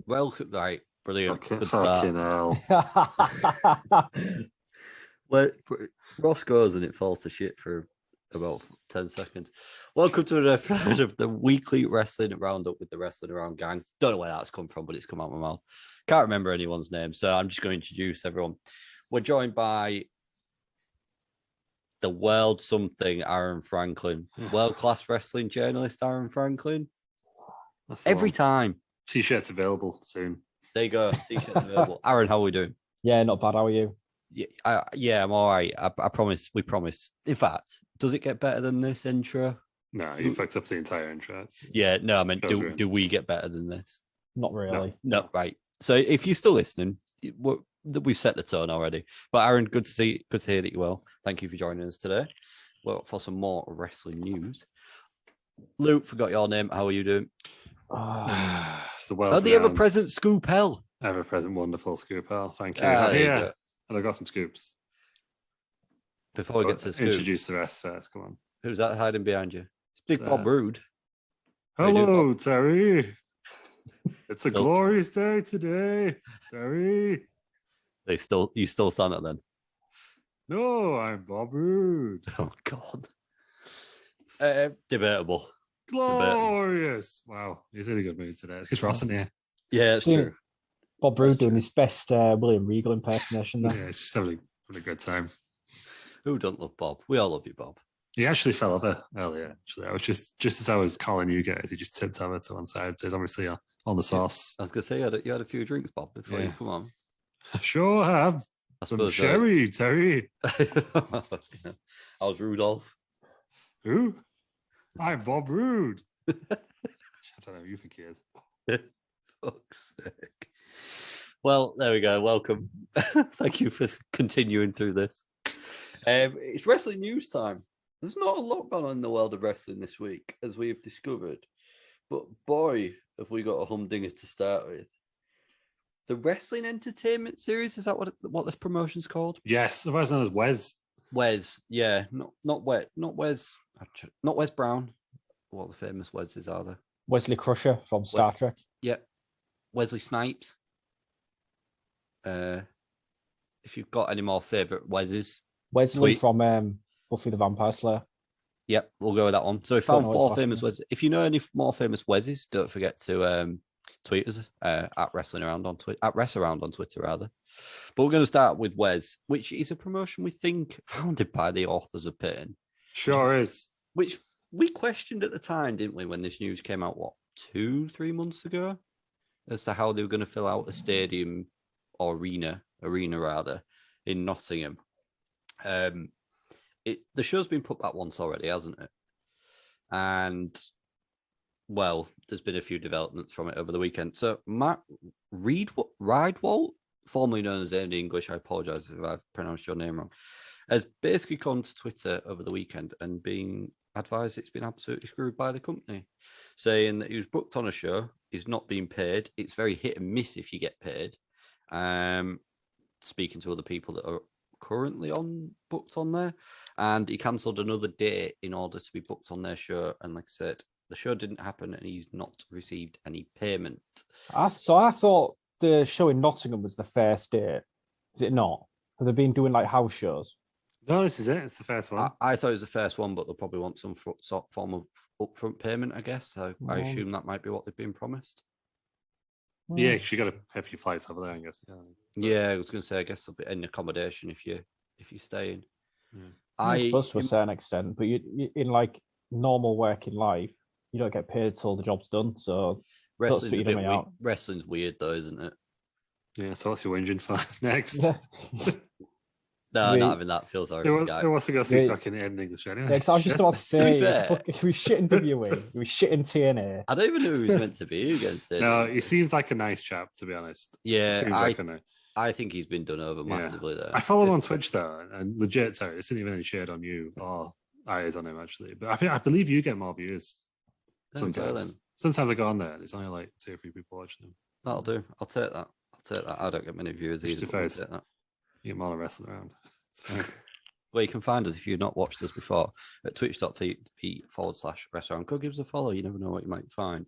Welcome, right? Brilliant. Good Fucking start. hell. Well, Ross goes and it falls to shit for about 10 seconds. Welcome to an episode of the weekly Wrestling Roundup with the Wrestling Around gang. Don't know where that's come from, but it's come out of my mouth. Can't remember anyone's name, so I'm just going to introduce everyone. We're joined by the world something Aaron Franklin, world-class wrestling journalist Aaron Franklin. Every time. T-shirts available soon. There you go. T-shirts available. Aaron, how are we doing? Yeah, not bad. How are you? Yeah, I'm all right. I promise. We promise. In fact, does it get better than this intro? No, you fucked up the entire intro. Yeah, no, I meant, do we get better than this? Not really. No, right. So if you're still listening, we've set the tone already. But Aaron, good to hear that you're well. Thank you for joining us today. Well, for some more wrestling news. Luke, forgot your name. How are you doing? It's the world. Oh, the ever-present Scoop Hell. Ever-present wonderful Scoop Hell. Thank you. Yeah, and I got some scoops. Before we get to the scoop, introduce the rest first. Come on. Who's that hiding behind you? It's Big Bob Roode. Hello, Terry. It's a glorious day today, Terry. You still stand it then? No, I'm Bob Roode. Oh God. Debatable. Glorious. Wow, he's in a good mood today. It's because Ross in here. Yeah, it's true. Bob Roode doing his best William Regal impersonation there. Yeah, it's just having a good time. Who don't love Bob? We all love you, Bob. He actually fell over earlier. Actually, I was just as I was calling you guys, he just tipped over to one side. So he's obviously on the sauce. I was gonna say you had a few drinks, Bob, before you come on. Sure have. Some sherry, Terry. I was Rudolph. Who? I'm Bob Roode. I don't know who you think he is. Fuck's sake. Well, there we go. Welcome. Thank you for continuing through this. It's wrestling news time. There's not a lot going on in the world of wrestling this week, as we have discovered. But boy, have we got a humdinger to start with. The Wrestling Entertainment Series, is that what this promotion's called? Yes, otherwise known as Wes. Wes, yeah. Not Wes Brown. What the famous Weses are there? Wesley Crusher from Star Trek. Yeah. Wesley Snipes. If you've got any more favourite Weses. Wesley from Buffy the Vampire Slayer. Yep, we'll go with that one. So we found 4 famous Weses. If you know any more famous Weses, don't forget to tweet us at Wrestling Around on Twitter, at Wrestleround on Twitter rather. But we're going to start with Wes, which is a promotion we think founded by the authors of Pain. Sure is. Which we questioned at the time, didn't we, when this news came out, 2-3 months ago, as to how they were going to fill out a stadium or arena rather, in Nottingham. The show's been put back once already, hasn't it? And well, there's been a few developments from it over the weekend. So Matt Ridewalt, formerly known as Andy English, I apologise if I've pronounced your name wrong, has basically gone to Twitter over the weekend and been advised it's been absolutely screwed by the company, saying that he was booked on a show, he's not being paid. It's very hit and miss if you get paid. Speaking to other people that are currently booked on there, and he cancelled another day in order to be booked on their show. And like I said, the show didn't happen, and he's not received any payment. I thought the show in Nottingham was the first date. Is it not? Have they been doing like house shows? No, this is it. It's the first one. I thought it was the first one, but they'll probably want some form of upfront payment, I guess. So I assume that might be what they've been promised. Yeah, because you got to pay for your flights over there, I guess. Yeah, I was going to say, I guess there'll be any accommodation if you stay in. Yeah. I suppose to a certain extent, but you in like normal working life, you don't get paid till the job's done. So wrestling's weird though, isn't it? Yeah. So what's your whinging for next? No, not having that. Feels alright. Who wants to go see fucking ending the show? Anyway? Yeah, I was just about to say, he was shit in WWE, he was shit in TNA. I don't even know who he's meant to be against it. No, he seems like a nice chap, to be honest. Yeah, I think he's been done over massively there. I follow him on Twitch though, and legit, sorry, this isn't even any shade on you or eyes on him actually, but I believe you get more views sometimes. Sometimes I go on there and it's only like 2 or 3 people watching him. That'll do. I'll take that. I don't get many viewers either. You get more to wrestle around. It's fine. Well, you can find us if you've not watched us before at twitch.tv/wrestleround. Go give us a follow. You never know what you might find.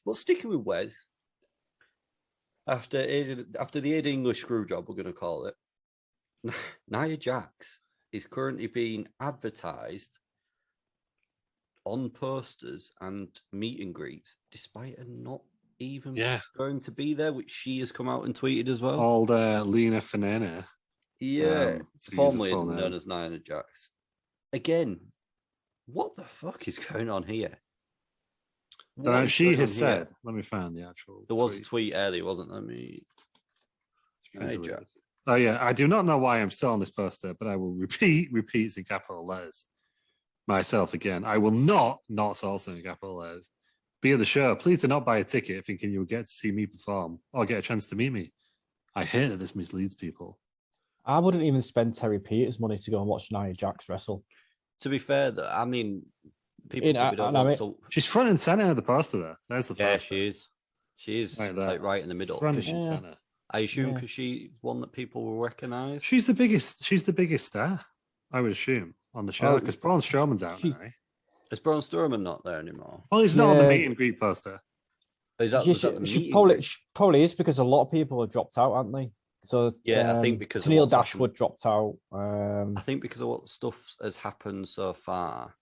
Well, sticking with Wes, after the Aiden English screw job, we're going to call it, Nia Jax is currently being advertised on posters and meet and greets, despite her not even going to be there, which she has come out and tweeted as well. Old Lena Fanana. Yeah, formerly known as Nia Jax. Again, what the fuck is going on here? She has said, let me find the actual There was a tweet earlier, wasn't there? Nia Jax. Oh yeah, I do not know why I'm still on this poster, but I will repeats in capital letters. Myself again. I will not salsa in capital letters. Be at the show. Please do not buy a ticket thinking you will get to see me perform or get a chance to meet me. I hate that this misleads people. I wouldn't even spend Terry Peters' money to go and watch Nia Jax wrestle. To be fair, though, I mean, people don't want to... She's front and center of the poster there. There's the poster. She is. She is like right in the middle. Front and center. I assume because she's one that people will recognize. She's the biggest star, I would assume, on the show because Braun Strowman's out now. Right? Is Braun Strowman not there anymore? Well, he's not on the meet and greet poster. She probably is because a lot of people have dropped out, haven't they? So I think because Neil Dashwood dropped out. I think because of what stuff has happened so far,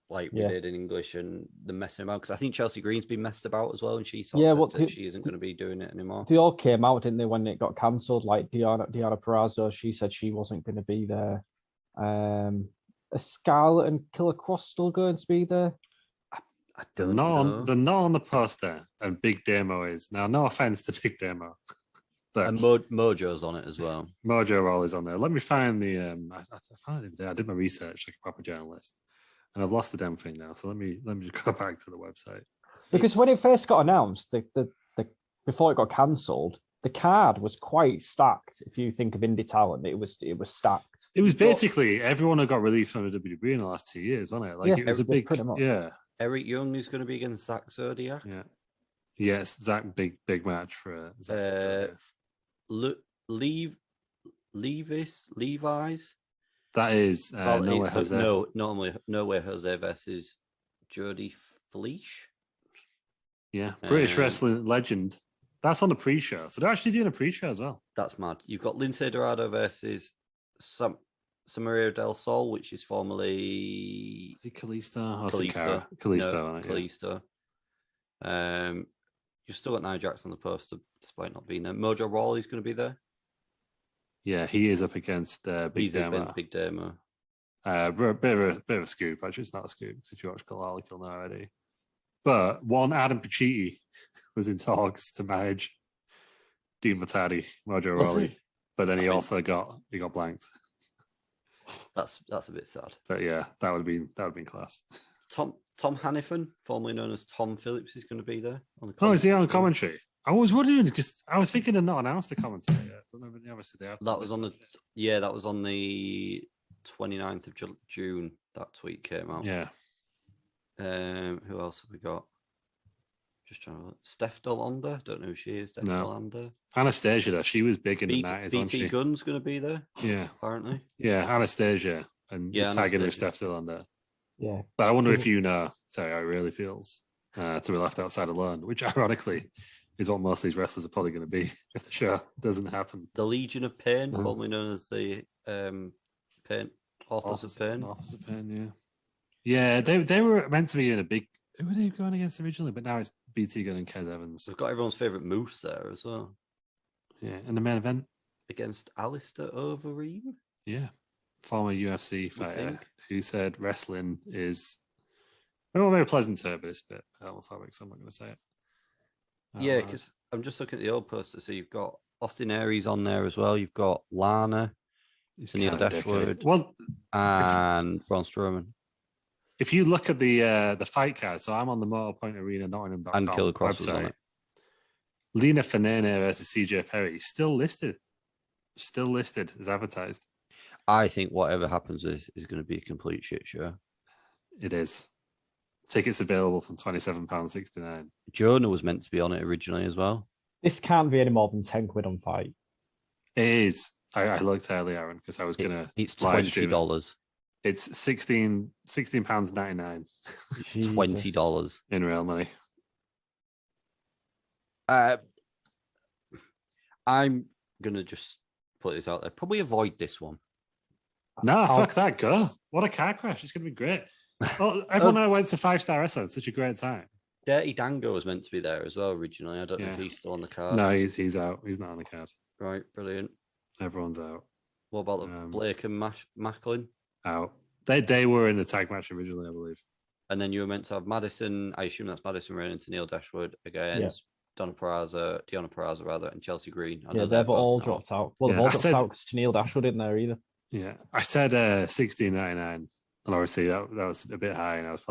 like we did in English and the messing about. Because I think Chelsea Green's been messed about as well, and she said she isn't going to be doing it anymore. They all came out, didn't they, when it got cancelled? Like Diana Perazzo, she said she wasn't going to be there. Is Scarlett and Killer Cross still going to be there? I don't know. They're not on the poster, and Big Demo is. Now, no offense to Big Demo. But and Mojo's on it as well. Mojo Roll is on there. Let me find the... I found it the other day. I did my research like a proper journalist, and I've lost the damn thing now. So let me just go back to the website. Because when it first got announced, the before it got cancelled, the card was quite stacked. If you think of indie talent, it was stacked. It was basically everyone who got released from the WWE in the last 2 years, wasn't it? Like it was a big... Yeah. Eric Young is going to be against Zack Zodiac. Yeah. Yes, Zack, big match for Zack. Levi's. That is No Way Jose versus Jody Fleisch. Yeah, British wrestling legend. That's on the pre-show. So they're actually doing a pre-show as well. That's mad. You've got Lince Dorado versus Samario Del Sol, which is formerly... Is it Kalisto? Kalisto. Kalisto. You've still got Nia Jax on the poster, despite not being there. Mojo Rawley's going to be there. Yeah, he is up against Big Demo. Big Demo. Bit of a scoop. Actually, it's not a scoop, because if you watch Kalalik, you'll know already. But one Adam Pacitti was in talks to manage Dean Vitale, Mojo Rawley. But then he got blanked. That's a bit sad. But yeah, that would have been class. Tom Hannifan, formerly known as Tom Phillips, is going to be there. Is he on commentary? I was wondering because I was thinking they've not announced the commentary yet. But obviously they have. That was on the 29th of June. That tweet came out. Yeah. Who else have we got? Just trying to look. Steph Delander. Don't know who she is. Delander. Anastasia, though, she was big in the 90s, wasn't she? BT Gunn's going to be there. Yeah. Apparently. Yeah, Anastasia. And he's tagging with Steph Delander. Yeah. But I wonder if you know how it really feels to be left outside alone, which ironically is what most of these wrestlers are probably going to be if the show doesn't happen. The Legion of Pain, formerly known as the Authors of Pain. Authors of Pain, yeah. Yeah, they were meant to be in a big... Who were they going against originally? But now it's BT Gunn and Kez Evans. We've got everyone's favourite Moose there as well. Yeah, in the main event. Against Alistair Overeem? Yeah, former UFC fighter who said wrestling is... Not very pleasant to her, but it's a bit homophobic, so I'm not going to say it. Yeah, because I'm just looking at the old poster. So you've got Austin Aries on there as well. You've got Lana, Neil Dashwood, and Braun Strowman. If you look at the fight card, so I'm on the Motorpoint Arena Nottingham.com and Killer Cross was on it. Lena Fanene versus CJ Perry still listed as advertised. I think whatever happens is going to be a complete shit show. It is. Tickets available from £27.69. Jonah was meant to be on it originally as well. This can't be any more than 10 quid on Fight. It is. I looked earlier, Aaron, because I was going to... It's $20. It's 16 pounds 99 It's Jesus. $20. in real money. I'm gonna just put this out there. Probably avoid this one. No, fuck that. Go. What a car crash. It's going to be great. Well, everyone I went to 5-star wrestling. It's such a great time. Dirty Dango was meant to be there as well originally. I don't know if he's still on the card. No, he's out. He's not on the card. Right, brilliant. Everyone's out. What about the Blake and Macklin? Out. They were in the tag match originally, I believe. And then you were meant to have Madison. I assume that's Madison running into Neil Dashwood against Deanna Peraza, and Chelsea Green. Yeah, they've all dropped out. Well, they've all dropped out because Neil Dashwood isn't there either. Yeah, I said 16.99, and obviously that was a bit high, and I was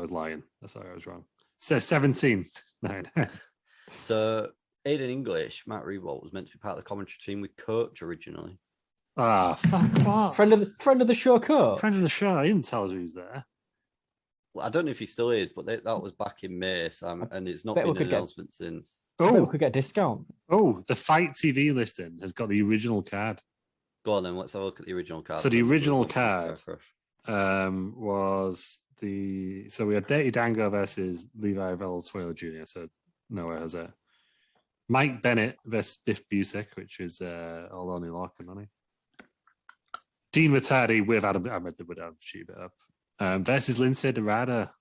lying. Sorry, I was wrong. So 17.99. So Aiden English, Matt Rewalt was meant to be part of the commentary team with Coach originally. Ah, fuck what? Friend of the show, Coach. Friend of the show. He didn't tell us who's there. Well, I don't know if he still is, but that was back in May, and it's not been an announcement since. Oh, we could get a discount. Oh, the Fight TV listing has got the original card. Go on then, let's have a look at the original card. So the original card was so we had Dirty Dango versus Levi Valenzuela Jr. So Noah has a Mike Bennett versus Biff Busick, which is all only lock and money. Dean Matardi with Adam. I read the Adam sheet it up. Versus Lindsay Dorada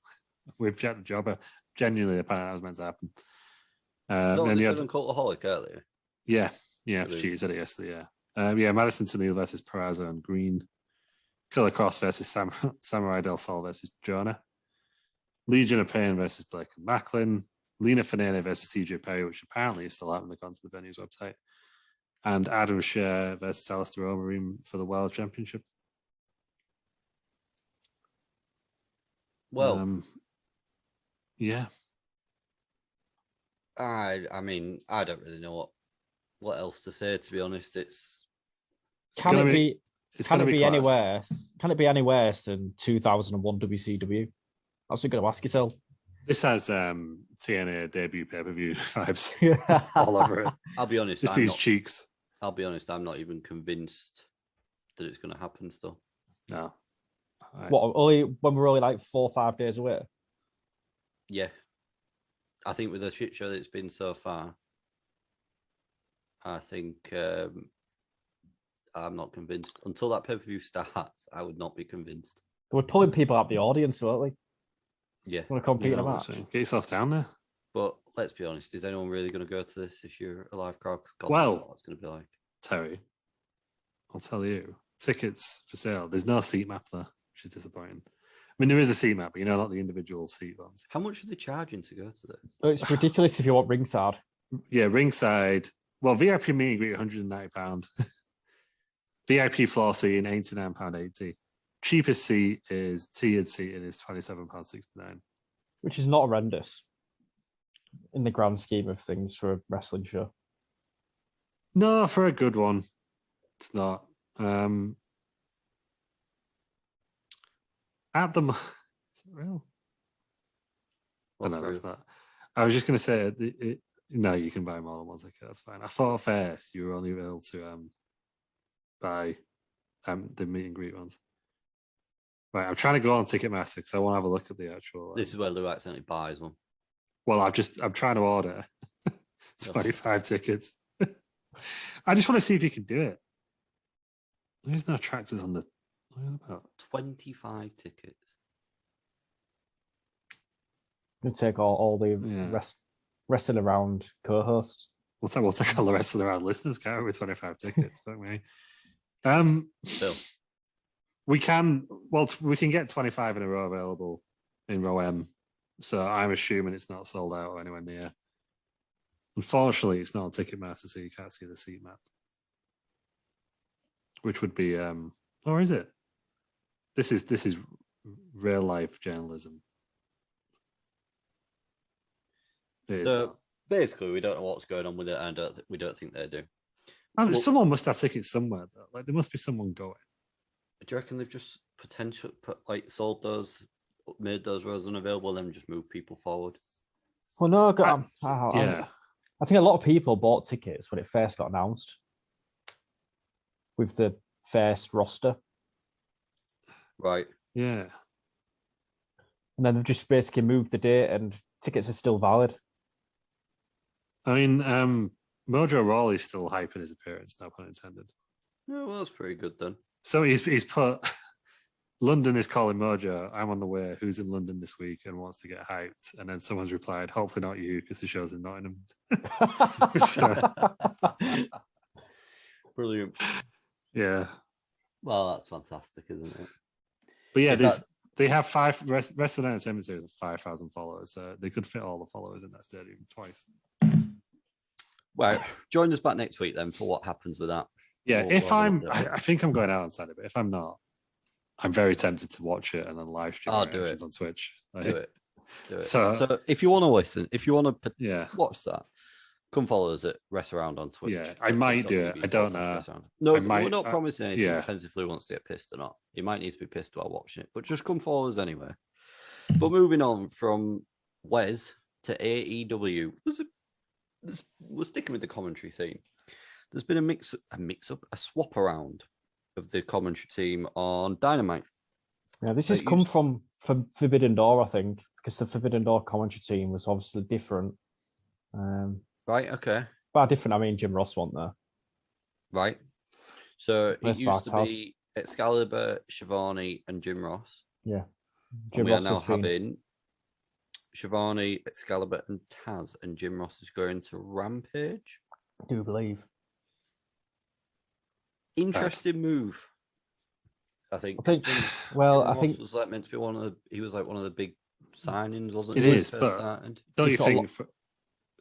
with Jack the Jobber. Genuinely, apparently that was meant to happen. And you had Cultaholic earlier. Yeah, she said it yesterday. Madison Tennille versus Peraza and Green. Killer Cross versus Samurai Del Sol versus Jonah. Legion of Pain versus Blake and Macklin. Lena Fernandez versus TJ Perry, which apparently is still happening according to the venue's website. And Adam Scher versus Alistair Overeem for the World Championship. Well, yeah. I mean, I don't really know what else to say. To be honest, Can it be any worse than 2001 WCW? That's what you're going to ask yourself. This has TNA debut pay-per-view vibes all over it. I'll be honest. Just these cheeks. I'll be honest. I'm not even convinced that it's going to happen still. No. What, only when we're only like 4 or 5 days away? Yeah. I think with the shit show that it's been so far, I think I'm not convinced. Until that pay-per-view starts, I would not be convinced. We're pulling people out of the audience, weren't we? Yeah. Want to compete in a match? Get yourself down there. But let's be honest, is anyone really going to go to this if you're a live crowd? God, well, what's going to be like? Terry, I'll tell you, tickets for sale. There's no seat map there, which is disappointing. I mean, there is a seat map, but not the individual seat ones. How much are they charging to go to this? It's ridiculous if you want ringside. Yeah, ringside. Well, VIP meet and greet £190. VIP floor seating £89.80. Cheapest seat is tiered seating is £27.69. Which is not horrendous in the grand scheme of things for a wrestling show. No, for a good one, it's not. At the is it real? Oh, no, that's not. I was just going to say, no, you can buy more than one ticket. That's fine. I thought first you were only able to buy the meet and greet ones. Right, I'm trying to go on Ticketmaster because I want to have a look at the actual. This is where Lou accidentally buys one. Well, I'm trying to order 25 tickets. I just want to see if you can do it. There's no tractors on the. What are you about? 25 tickets. I'm going to take all the wrestling around co-hosts. We'll take all the wrestling around listeners, can't we, with 25 tickets, don't we? Still. We can get 25 in a row available in row M. So I'm assuming it's not sold out or anywhere near. Unfortunately, it's not on Ticketmaster, so you can't see the seat map. Which would be or is it? This is real life journalism. So basically, we don't know what's going on with it, and we don't think they do. Someone must have tickets somewhere, though. Like there must be someone going. Do you reckon they've just sold those, made those rows unavailable, and then just moved people forward? Well, no, I think a lot of people bought tickets when it first got announced with the first roster. Right. Yeah. And then they've just basically moved the date, and tickets are still valid. I mean, Mojo Rawley's still hyping his appearance, no pun intended. Yeah, well, that's pretty good then. So he's put London is calling Mojo. I'm on the way. Who's in London this week and wants to get hyped? And then someone's replied, hopefully not you, because the show's in Nottingham. Brilliant. Yeah. Well, that's fantastic, isn't it? But yeah, So they have Wrestling Entertainment Series with 5,000 followers. So they could fit all the followers in that stadium twice. Well, join us back next week then for what happens with that. Yeah, We'll if have a I'm, look at it. I think I'm going out on Saturday, but if I'm not, I'm very tempted to watch it and then live stream I'll do reactions it. on Twitch. Do it. Do it. So- So if you want to listen, if you want to Yeah. watch that, come follow us at Rest Around on Twitch. Yeah, I might do it. I don't know. No, I might- we're not promising anything. yeah. Depends if Lou wants to get pissed or not. He might need to be pissed while watching it, but just come follow us anyway. But moving on from Wes to AEW, we're sticking with the commentary theme. There's been a swap around of the commentary team on Dynamite. Yeah, this So has you come s- from Forbidden Door, I think, because the Forbidden Door commentary team was obviously different. Right, okay. By different, I mean Jim Ross wasn't there. Right. So Where's it used to Bartels? be Excalibur, Shivani, and Jim Ross. Yeah, And Jim we are Ross now has been. having Shivani, Excalibur, and Taz, and Jim Ross is going to Rampage. I do believe. Interesting move. I think. I think. 'cause Well, Jim I Ross think was like meant to be he was like one of the big signings, wasn't It he? when is, first but- started? Don't He's you got a think? lot-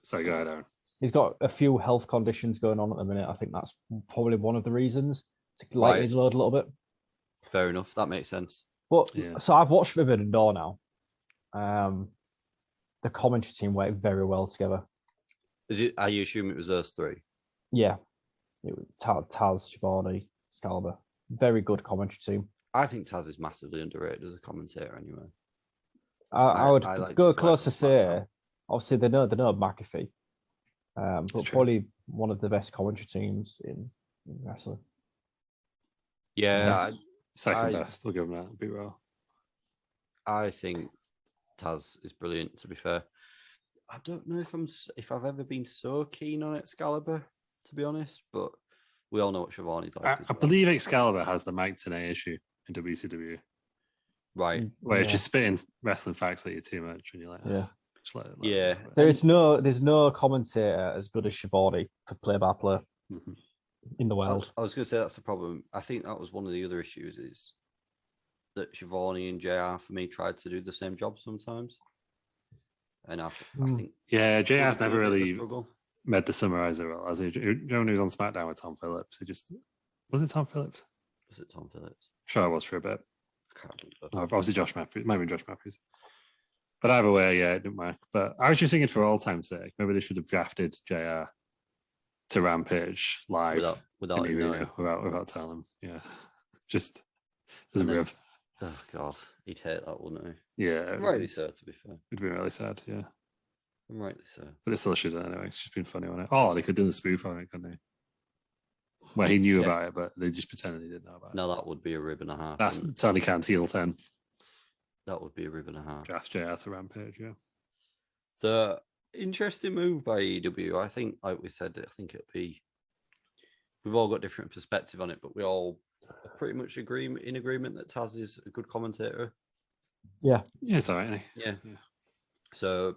Sorry, go ahead, Aaron. he's got a few health conditions going on at the minute. I think that's probably one of the reasons to lighten Right. his load a little bit. Fair enough. That makes sense. But Yeah. so I've watched Forbidden Door now. The commentary team worked very well together. Are you assuming it was those three? Yeah, it was Taz, Shivani, Excalibur. Very good commentary team. I think Taz is massively underrated as a commentator. Anyway, I would I liked go his work close to on say, SmackDown. obviously they know McAfee, but true. probably one of the best commentary teams in wrestling. Yeah, Second I- best. We'll give him that. Be real. I think Taz is brilliant. To be fair, I don't know if I've ever been so keen on Excalibur, to be honest. But we all know what Shivani's like. I believe Excalibur has the Mike Tenay issue in WCW, Right. where it's Yeah. just spitting wrestling facts at you too much, and you're like, Yeah. just let it. Yeah. There's no commentator as good as Shivani for play-by-play Mhm. in the world. I was going to say that's the problem. I think that was one of the other issues is that Shivani and JR for me tried to do the same job sometimes, and I think Yeah, JR's it was a never bit of a really struggle. made the summarizer well. As he, Joan was on SmackDown with Tom Phillips. He just was it Tom Phillips? Was it Tom Phillips? Sure, it was for a bit. I can't remember. Oh, obviously Josh Matthews, maybe Josh Matthews. But either way, yeah, it didn't work. But I was just thinking for all time's sake, maybe they should have drafted JR to Rampage live Without in him the knowing. arena without telling him. Yeah, just as a And then- riv. Oh God, he'd hate that, wouldn't he? Yeah, Rightly so, to be fair. it'd be really sad. Yeah, Rightly so. but it still should have anyway. It's just been funny on it. Oh, they could do the spoof on it, couldn't they? Where he knew Yeah. about it, but they just pretended he didn't know about it. No, that would be a rib and a half. That's wouldn't it? Tony Khan's heel 10. That would be a rib and a half. Draft JR to Rampage, yeah. So interesting move by EW. I think, like we said, I think it'll be. We've all got different perspective on it, but we all pretty much in agreement that Taz is a good commentator. Yeah, it's all right. Isn't he? Yeah. Yeah. So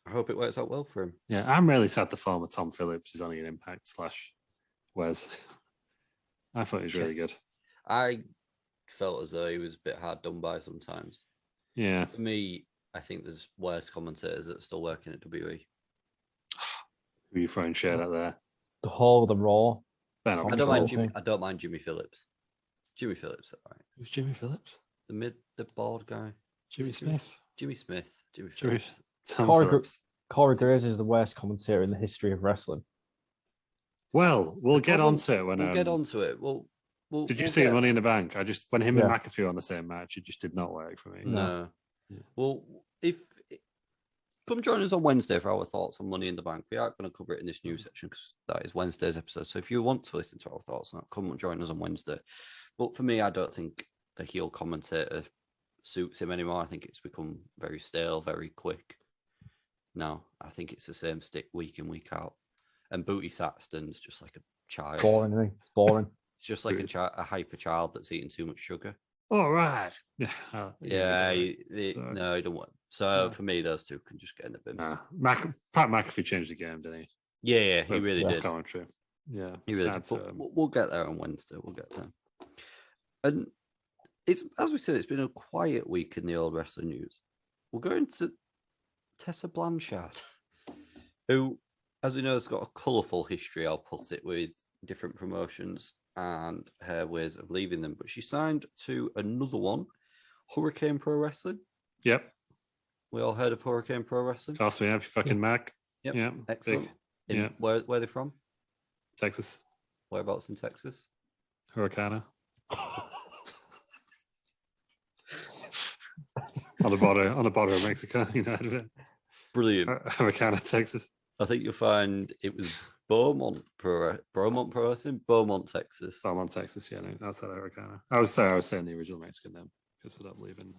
I hope it works out well for him. Yeah, I'm really sad the former Tom Phillips is only an Impact / Wes. I thought he was really good. I felt as though he was a bit hard done by sometimes. Yeah. For me, I think there's worse commentators that are still working at WWE. Who are you throwing shade at there? The whole of the Raw. Ben, I I don't Sort mind of Jimmy. thing. I don't mind Jimmy Phillips. Jimmy Phillips, all right. Who's Jimmy Phillips? The bald guy. Jimmy Smith? Jimmy Smith. Jimmy Jimmy Phillips. Tom Corey, Phillips. Corey Graves is the worst commentator in the history of wrestling. Well, we'll get problem- on to it when We'll get onto it. Did you we'll see get- Money in the Bank? When him and Yeah. McAfee were on the same match, it just did not work for me. No. Yeah. Well, if come join us on Wednesday for our thoughts on Money in the Bank. We are going to cover it in this news section because that is Wednesday's episode. So if you want to listen to our thoughts on that, come and join us on Wednesday. But for me, I don't think the heel commentator suits him anymore. I think it's become very stale, very quick. No, I think it's the same stick week in, week out. And Booty Saxton's just like a child. Boring, isn't he? Boring. It's just like a hyper child that's eating too much sugar. All right. Yeah. Yeah, Sorry. no, he don't want. So No. for me, those two can just get in the bin. Pat McAfee changed the game, didn't he? Yeah, he really Yeah. did. Commentary. Yeah. He really sad did. to, But we'll get there on Wednesday. We'll get there. And it's, as we said, it's been a quiet week in the old wrestling news. We're going to Tessa Blanchard, who, as we know, has got a colourful history, I'll put it, with different promotions and her ways of leaving them. But she signed to another one, Hurricane Pro Wrestling. Yep. We all heard of Hurricane Pro Wrestling. Of course we have. You fucking Mac. Yep. Yeah. Excellent. Big. Yeah. Where are they from? Texas. Whereabouts in Texas? Hurricane. on the border of Mexico, you know. Brilliant. Hurricane, Texas. I think you'll find it was Beaumont Pro Wrestling, Beaumont, Texas. Beaumont, Texas, yeah, no, outside of Hurricane. I was saying the original Mexican name because I don't believe in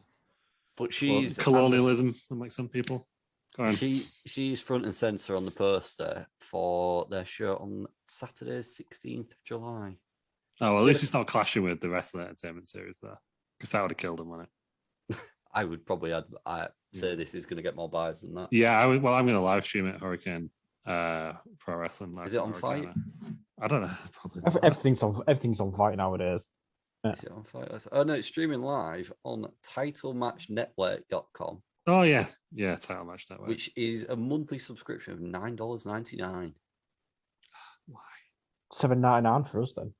But she's colonialism, unlike some people. Go on. She's front and center on the poster for their show on Saturday, 16th of July. Oh, well, at least it's not clashing with the Wrestling Entertainment Series there, because that would have killed him, wouldn't it? I would probably say this is going to get more buys than that. Yeah, I'm going to live stream it. Hurricane Pro Wrestling. Is it on Fight? I don't know. Probably not. Everything's on Fight nowadays. Is it on Fight? Oh no, it's streaming live on TitleMatchNetwork.com. Oh yeah, Title Match Network. Which is a monthly subscription of $9.99. Why? $7.99 for us then.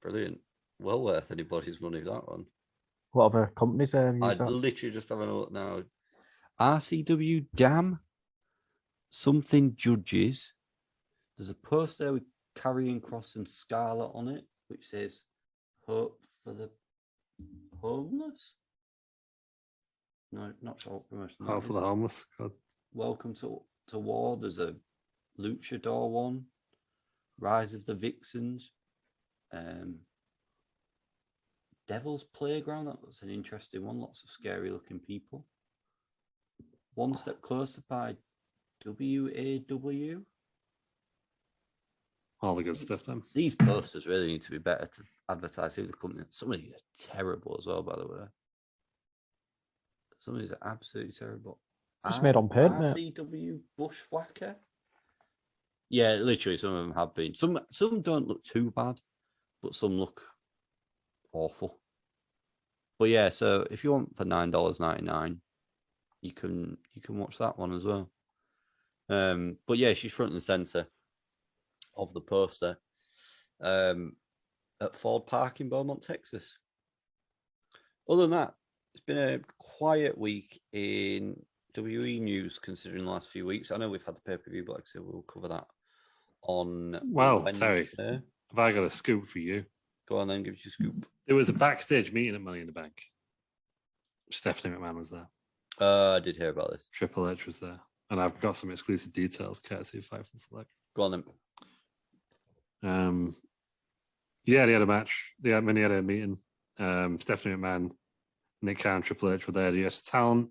Brilliant. Well worth anybody's money, that one. What other companies use I'd that? literally just having a look now. RCW Damn Something Judges. There's a post there with Karrion Kross and Scarlett on it, which says Hope for the Homeless. No, not sure what promotion. Hope for the Homeless. God. Welcome to War. There's a Luchador one. Rise of the Vixens. Devil's Playground. That's an interesting one. Lots of scary looking people. One Step Closer by WAW. All the good stuff then. These posters really need to be better to advertise who the company. Some of these are terrible as well, by the way. Some of these are absolutely terrible. Just made on paint, mate. RCW Bushwhacker. Yeah, literally, some of them have been. Some don't look too bad, but some look awful. But yeah, so if you want for $9.99, you can watch that one as well. But yeah, she's front and center of the poster at Ford Park in Beaumont, Texas. Other than that, it's been a quiet week in WE news considering the last few weeks. I know we've had the pay-per-view, but like I said, we'll cover that on Wednesday. Terry, have I got a scoop for you? Go on then, give us your scoop. There was a backstage meeting at Money in the Bank. Stephanie McMahon was there. I did hear about this. Triple H was there. And I've got some exclusive details courtesy of Fightful Select. Go on then. Yeah, they had a match. They had a meeting. Stephanie McMahon, Nick Khan, Triple H were there. The US talent.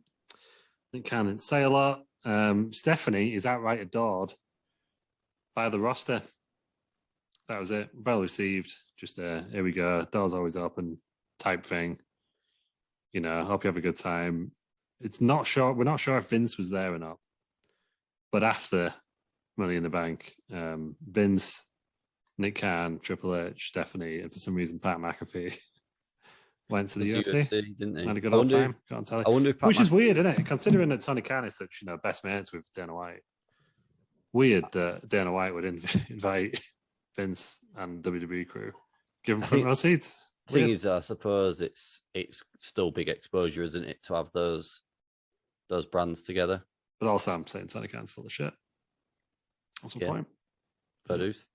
Nick Khan didn't say a lot. Stephanie is outright adored by the roster. That was it. Well received. Just here we go. Doors always open type thing. You know, hope you have a good time. It's not sure. We're not sure if Vince was there or not. But after Money in the Bank, Vince, Nick Khan, Triple H, Stephanie, and for some reason Pat McAfee went to the UFC. Didn't they? Had a good old time. Got on telly. I wonder if Which is weird, isn't it? Considering that Tony Khan is such, best mates with Dana White. Weird that Dana White would invite Vince and WWE crew. Give them front row seats. Thing is, I suppose it's still big exposure, isn't it, to have those brands together. But also, I'm saying Tony Khan's full of shit. That's my point. Fair dues.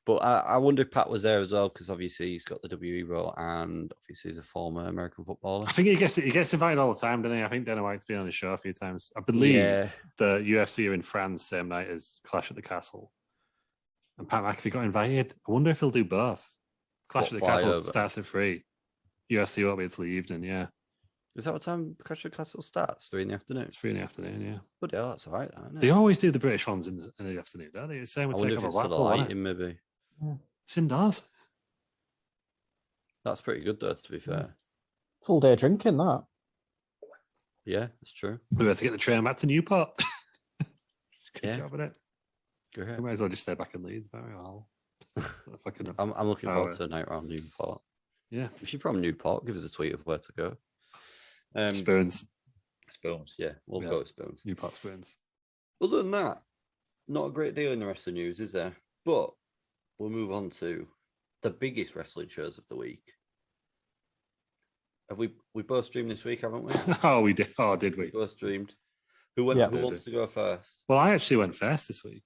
But I wonder if Pat was there as well, because obviously he's got the WE role and obviously he's a former American footballer. I think he gets invited all the time, doesn't he? I think Dana White's been on his show a few times. I believe the UFC are in France same night as Clash at the Castle. And Pat McAfee got invited. I wonder if he'll do both. Clash at the Castle starts at 3. UFC won't be until the evening. Yeah, Is that what time Clash of the Castle starts? 3 in the afternoon. it's 3 in the afternoon. Yeah, But yeah, that's all right, isn't they it? always do the British ones in the afternoon, don't they? Same I with wonder Take if Over it's for the Blackpool, wasn't it? lighting, maybe. It's indoors. That's pretty good, though, to be fair. Full day drinking, that. Yeah, that's true. We had to get the train back to Newport. Just good Yeah. job at it. Great. We might as well just stay back in Leeds, very well. Fucking I'm looking forward hour. to a night around Newport. Yeah, If you're from Newport, give us a tweet of where to go. Spoons. Spoons, yeah. We'll Yeah. go with Spoons. Newport Spoons. Other than that, not a great deal in the rest of the news, is there? But we'll move on to the biggest wrestling shows of the week. Have we both streamed this week, haven't we? Oh, we did. Oh, did we? Both streamed. Who Yeah. wants to go first? Well, I actually went first this week.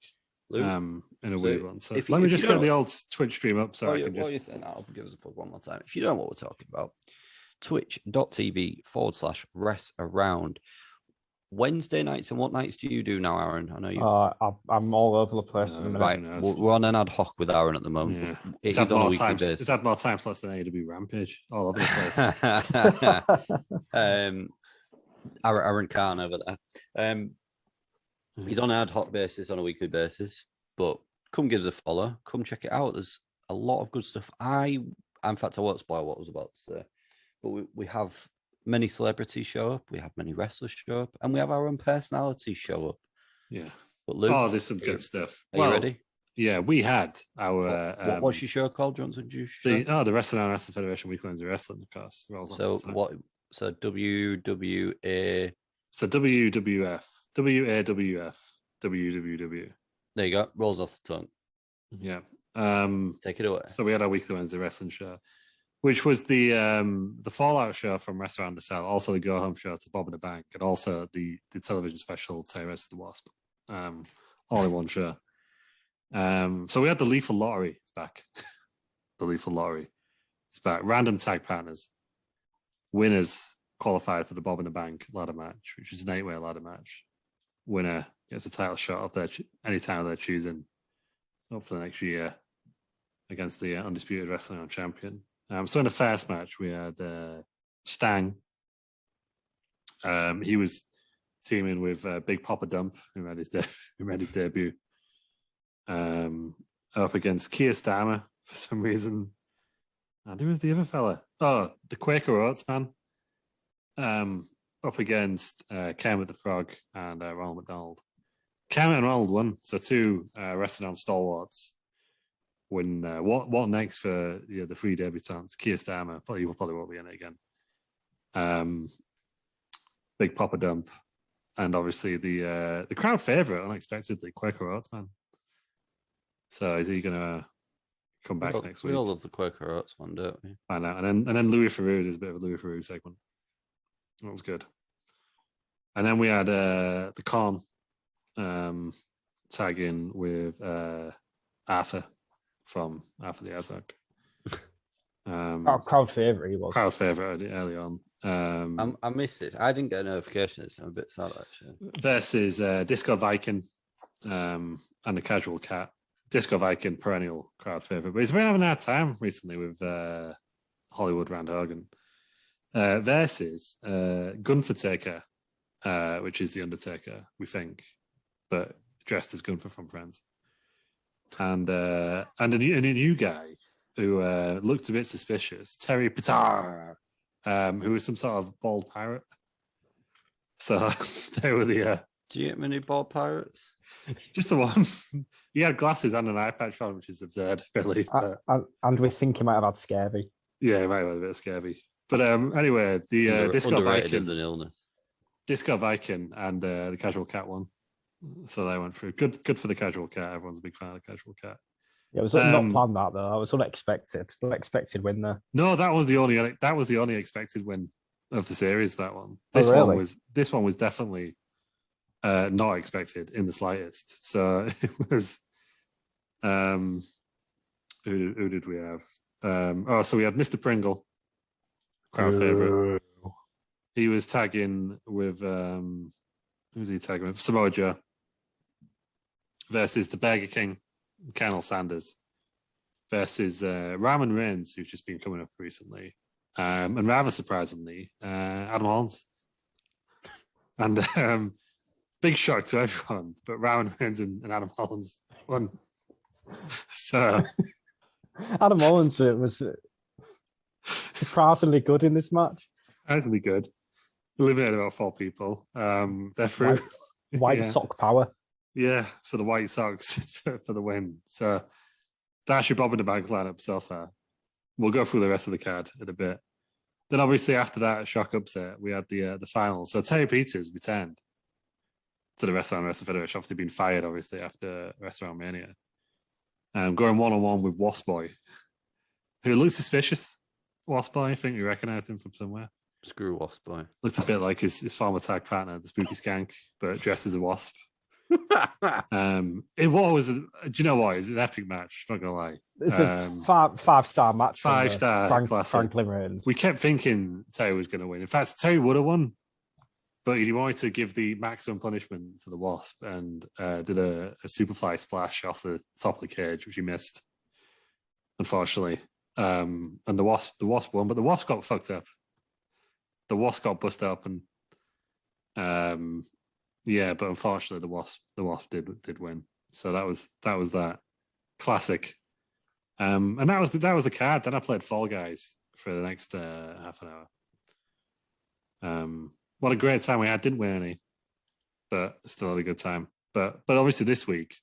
Luke? In a So weird one. So if let you- me if just you get don't- the old Twitch stream up so I can While just. you're saying that, I'll give us a plug one more time. If you don't know what we're talking about, twitch.tv/rest around. Wednesday nights, and what nights do you do now, Aaron? I know you. I'm all over the place at the minute. Right, knows? we're on an ad hoc with Aaron at the moment. Yeah. It It's is had on a more weekly time. basis. It's had more time slots than AEW Rampage all over the place. Aaron Khan over there. He's on an ad hoc basis, on a weekly basis, but come give us a follow. Come check it out. There's a lot of good stuff. In fact, I won't spoil what I was about to say, but we have many celebrities show up, we have many wrestlers show up, and we have our own personalities show up. Yeah. But Luke, Oh, there's some good stuff. are you ready? Yeah, we had our. What's your show called? Do you want to introduce the Wrestling Around Wrestling Federation Weekly of Wrestling, of course. rolls off So the tongue. what? So WWA. So WWF, WAWF, WWW. There you go. Rolls off the tongue. Yeah. Take it away. So we had our weekly Wednesday wrestling show, which was the Fallout show from Wrestling Around the Cell, also the Go Home show to Bob and the Bank, and also the television special Terry vs. the Wasp, all in one show. So we had the Lethal Lottery. It's back. The Lethal Lottery. It's back. Random tag partners. Winners qualified for the Bob and the Bank ladder match, which is an 8-way ladder match. Winner gets a title shot of their any time they're choosing up for the next year against the undisputed wrestling champion. So in the first match, we had Stang. He was teaming with Big Papa Dump, who made his debut. Up against Keir Starmer for some reason. And who was the other fella? Oh, the Quaker Oats man. Up against Kermit the Frog and Ronald McDonald. Kermit and Ronald won, so two wrestling on stalwarts. When what next for the three debutants? Keir Starmer, probably won't be in it again. Big Papa Dump, and obviously the crowd favorite, unexpectedly, Quaker Oats man. So is he gonna come back next week? We all love the Quaker Oats one, don't we? Find out, and then Louis Theroux. There's a bit of a Louis Theroux segment. That was good. And then we had the Con tag in with Arthur from Arthur the Outback. Crowd favourite he was. Crowd favourite early on. I missed it. I didn't get a notification. So I'm a bit sad actually. Versus Disco Viking and the Casual Cat. Disco Viking, perennial crowd favourite, but he's been having a hard time recently with Hollywood Round Hogan. Versus Gunther Taker, which is the Undertaker, we think, but dressed as Gunther from Friends, and a new guy who looked a bit suspicious, Terry Pitar, who was some sort of bald pirate. So they were the. Do you get many bald pirates? Just the one. He had glasses and an eye patch on, which is absurd, really. But, and we think he might have had scurvy. yeah, he might have had a bit scary. But anyway, the Disco Underrated Viking. as an illness. Disco Viking and the Casual Cat won. So they went through. Good for the Casual Cat. Everyone's a big fan of the Casual Cat. Yeah, it was not planned that though. It was unexpected. Unexpected win there. No, that was the only expected win of the series. That one. Oh, really? This one was definitely not expected in the slightest. So it was. Who did we have? So we had Mr. Pringle, crowd favorite. He was tagging with who was he tagging with? Samoa Joe versus the Burger King, Colonel Sanders versus Roman Reigns, who's just been coming up recently, And rather surprisingly, Adam Holland. And big shock to everyone, but Rowan Reigns and Adam Holland's won. So Adam Owens was surprisingly good in this match. surprisingly good. Eliminated about 4 people. They're through. White sock power. Yeah, so the White Sox for the win. So that's your Bob in the Bank lineup so far. We'll go through the rest of the card in a bit. Then obviously after that shock upset, we had the final. So Terry Peters returned to the Wrestling Federation after being fired, obviously, after WrestleMania. Going one-on-one with Wasp Boy, who looks suspicious. Wasp Boy, I think you recognise him from somewhere. Screw Wasp Boy. Looks a bit like his former tag partner, the Spooky Skank, but dressed as a wasp. It was. Do you know what? It's an epic match. Not gonna lie. It's a five-star match. 5-star classic. Franklin Reigns. We kept thinking Terry was going to win. In fact, Terry would have won, but he wanted to give the maximum punishment to the Wasp and did a superfly splash off the top of the cage, which he missed, unfortunately. And the Wasp won, but the Wasp got fucked up. The Wasp got busted up, and but unfortunately, the Wasp did win. So that was that classic. And that was the card. Then I played Fall Guys for the next half an hour. What a great time we had. Didn't win any, but still had a good time. But obviously this week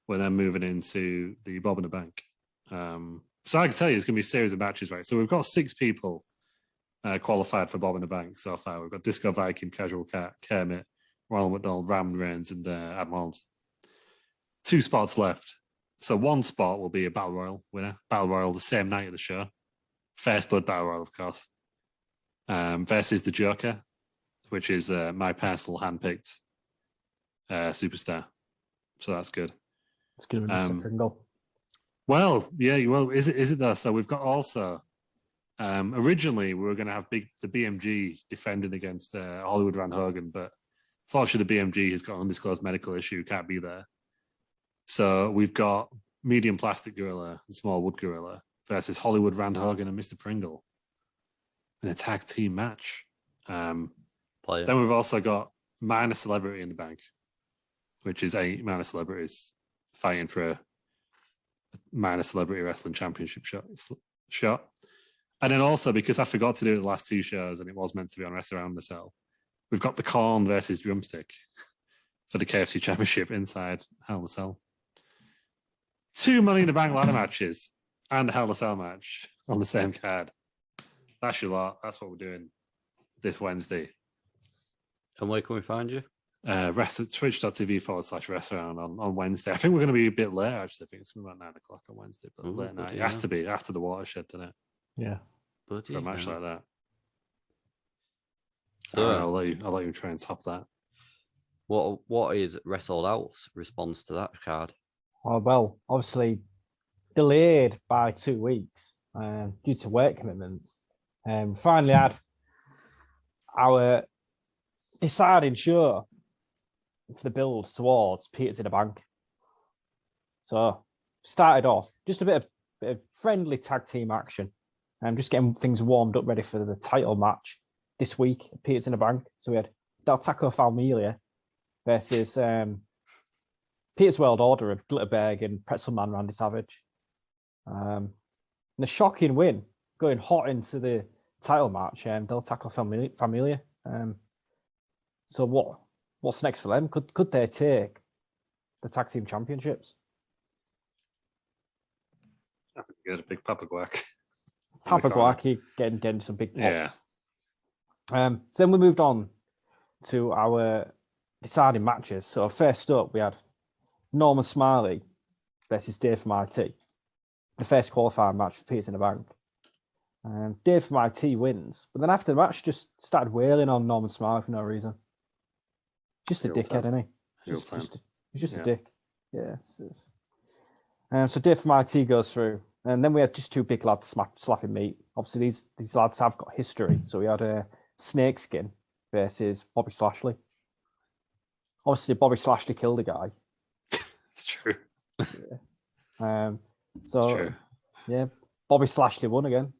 we're then moving into the Bob in the Bank. So I can tell you, it's going to be a series of matches, right? So we've got 6 people qualified for Bob in the Bank so far. We've got Disco Viking, Casual Cat, Kermit, Ronald McDonald, Ram Reigns, and Adam Holland. 2 spots left. So 1 spot will be a Battle Royal winner. Battle Royal the same night of the show. First Blood Battle Royal, of course. Versus the Joker, which is my personal handpicked superstar. So that's good. It's going to be Mr. Pringle. Well, yeah, well, is it though? So we've got also originally we were going to have the BMG defending against Hollywood Ran Hogan, but fortunately the BMG has got an undisclosed medical issue, can't be there. So we've got Medium Plastic Gorilla and Small Wood Gorilla versus Hollywood Ran Hogan and Mr. Pringle in a tag team match. Then we've also got Minor Celebrity in the Bank, which is 8 minor celebrities fighting for a Minor Celebrity Wrestling Championship shot. And then also, because I forgot to do it the last 2 shows and it was meant to be on Wrestling Aroundup, we've got the Corn versus Drumstick for the KFC Championship inside Hell in a Cell. 2 Money in the Bank ladder matches and a Hell in a Cell match on the same card. That's your lot. That's what we're doing this Wednesday. And where can we find you? Twitch.tv/wrestleround on Wednesday. I think we're going to be a bit late, actually. I think it's going to be about 9 o'clock on Wednesday, but late night. It has to be after the watershed, doesn't it? Yeah. For a match like that. So I'll let you try and top that. What is Wrestled Out's response to that card? Well, obviously delayed by 2 weeks due to work commitments. Finally had our deciding show for the build towards Peters in the Bank. So started off just a bit of friendly tag team action. Just getting things warmed up ready for the title match this week at Peters in the Bank. So we had Del Taco Familia versus Peters World Order of Glitterberg and Pretzel Man Randy Savage. And a shocking win, going hot into the title match, Del Taco Familia. So what's next for them? Could they take the tag team championships? I think you get a big Papa Guac. Papa Guac getting some big pops. Yeah. So then we moved on to our deciding matches. So first up, we had Norman Smiley versus Dave from IT. The first qualifying match for Peters in the Bank. Dave from IT wins, but then after the match, just started wailing on Norman Smiley for no reason. Just a dickhead, isn't he? He's just a dick. Yeah. So Dave from IT goes through, and then we had just 2 big lads slapping meat. Obviously, these lads have got history. So we had Snakeskin versus Bobby Slashley. Obviously, Bobby Slashley killed a guy. It's true. Yeah. It's true. Yeah, Bobby Slashley won again.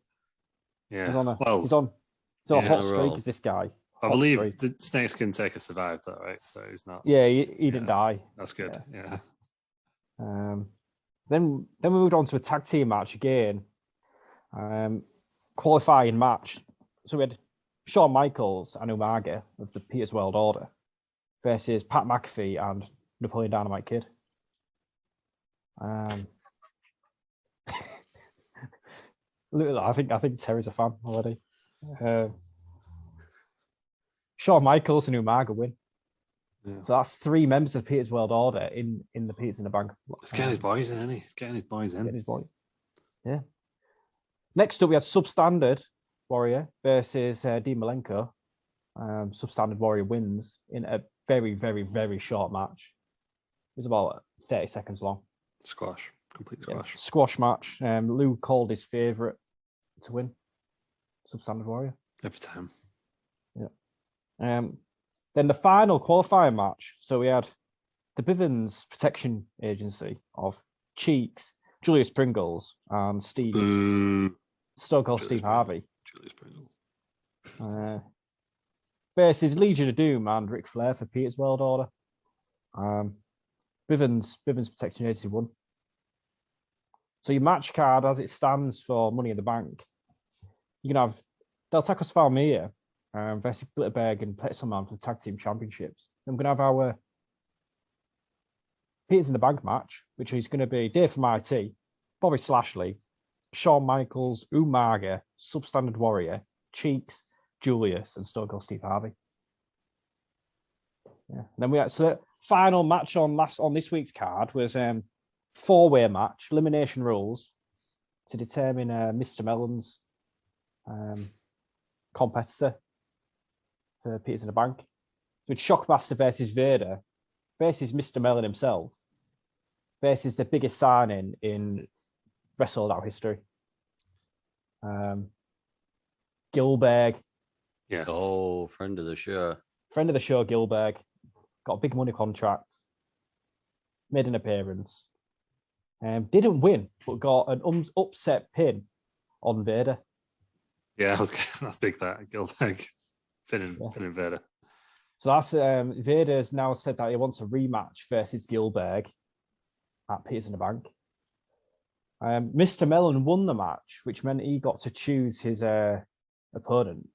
Yeah. He's on a well, he's on a yeah, hot on a streak. roll. Is this guy? I Hot believe streak. the Snakes can take a survive though, right? So he's not. Yeah, he didn't die. That's good. Yeah. Then we moved on to a tag team match again. Qualifying match. So we had Shawn Michaels and Umaga of the Peters World Order versus Pat McAfee and Napoleon Dynamite Kid. Look, I think Terry's a fan already. Shawn Michaels and Umaga win. Yeah. So that's 3 members of Peters World Order in the Peters in the Bank. He's getting his boys in, isn't he? He's getting his boys in. Getting his boys. Yeah. Next up, we had Substandard Warrior versus Dean Malenko. Substandard Warrior wins in a very, very, very short match. It was about 30 seconds long. Squash. Complete squash. Yeah, squash match. Lou called his favourite to win. Substandard Warrior. Every time. Yeah. Then the final qualifying match. So we had the Bivens Protection Agency of Cheeks, Julius Pringles, and Stone Cold Steve Harvey. Julius Pringles. Versus Legion of Doom and Ric Flair for Peters World Order. Bivens Protection Agency won. So your match card, as it stands for Money in the Bank, you can have Del Tacos Falmia versus Glitterberg and Petzelman for the Tag Team Championships. Then we're going to have our Peters in the Bank match, which is going to be Dave from IT, Bobby Slashley, Shawn Michaels, Umaga, Substandard Warrior, Cheeks, Julius, and Stone Cold Steve Harvey. Yeah. And then we had, so the final match on this week's card was 4-way match, elimination rules to determine Mr. Mellon's competitor for Peters in the Bank. With Shockmaster versus Vader versus Mr. Mellon himself versus the biggest signing in Wrestle Out history. Gilbert. Yes. Oh, friend of the show. Friend of the show, Gilbert. Got a big money contract. Made an appearance. Didn't win, but got an upset pin on Vader. Yeah, that's big. That Gilbert pinning Vader. So that's Vader's now said that he wants a rematch versus Gilbert at Peters in the Bank. Mr. Mellon won the match, which meant he got to choose his opponent.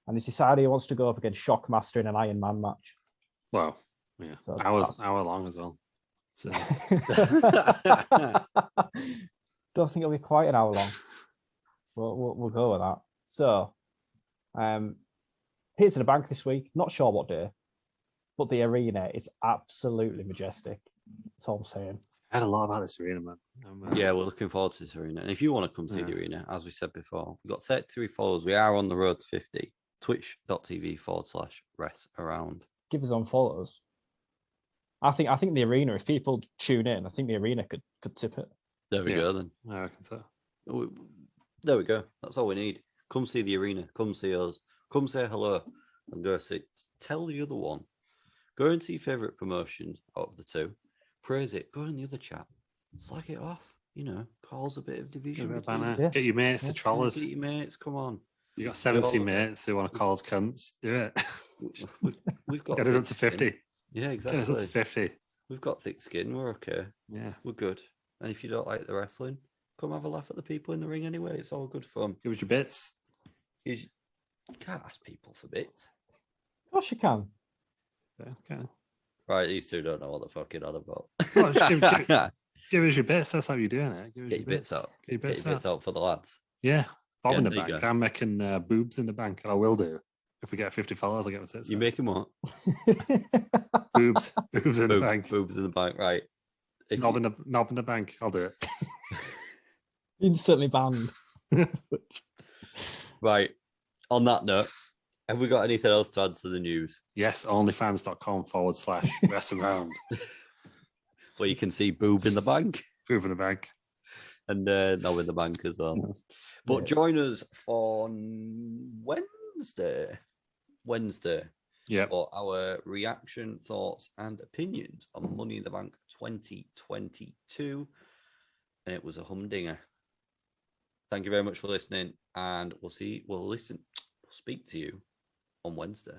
And he's decided he wants to go up against Shockmaster in an Iron Man match. Wow. Yeah. So hour long as well. So. Don't think it'll be quite an hour long. We'll go with that. So, Peters in the Bank this week. Not sure what day, but the arena is absolutely majestic. That's all I'm saying. I had a lot about this arena, man. Yeah, we're looking forward to this arena. And if you want to come see the arena, as we said before, we've got 33 followers. We are on the road to 50. Twitch.tv/Rest Around. Give us on follows. I think the arena, if people tune in, I think the arena could tip it. There we go then. I reckon so. There we go. That's all we need. Come see the arena. Come see us. Come say hello. And go see. Tell the other one. Go into your favourite promotion out of the two. Praise it. Go in the other chat. Slag it off. Cause a bit of division. Get your mates to troll us. Get your mates. Come on. You got 70 mates who want to call us cunts. Do it. We've got. Get us up to 50. Yeah, exactly. Get us up to 50. We've got thick skin. We're okay. Yeah, we're good. And if you don't like the wrestling, come have a laugh at the people in the ring anyway. It's all good fun. Give us your bits. You can't ask people for bits. Of course you can. Yeah, okay. Right, these two don't know what the fuck you're on about. Well, give us your bits. That's how you're doing it. Get your bits out. Get your bits out for the lads. Yeah. Bob in the there you bank. go. I'm making boobs in the bank, and I will do. If we get 50 followers, I'll get my tits. You out. making what? boobs in the bank. Boobs in the bank, right. Knob in the bank. I'll do it. Instantly banned. Right. On that note, have we got anything else to add to the news? Yes, onlyfans.com/Rest Around. Where you can see boob in the bank. Boob in the bank. And knob in the bank as well. But join us on Wednesday. Yeah. For our reaction, thoughts, and opinions on Money in the Bank 2022. And it was a humdinger. Thank you very much for listening, and we'll speak to you on Wednesday.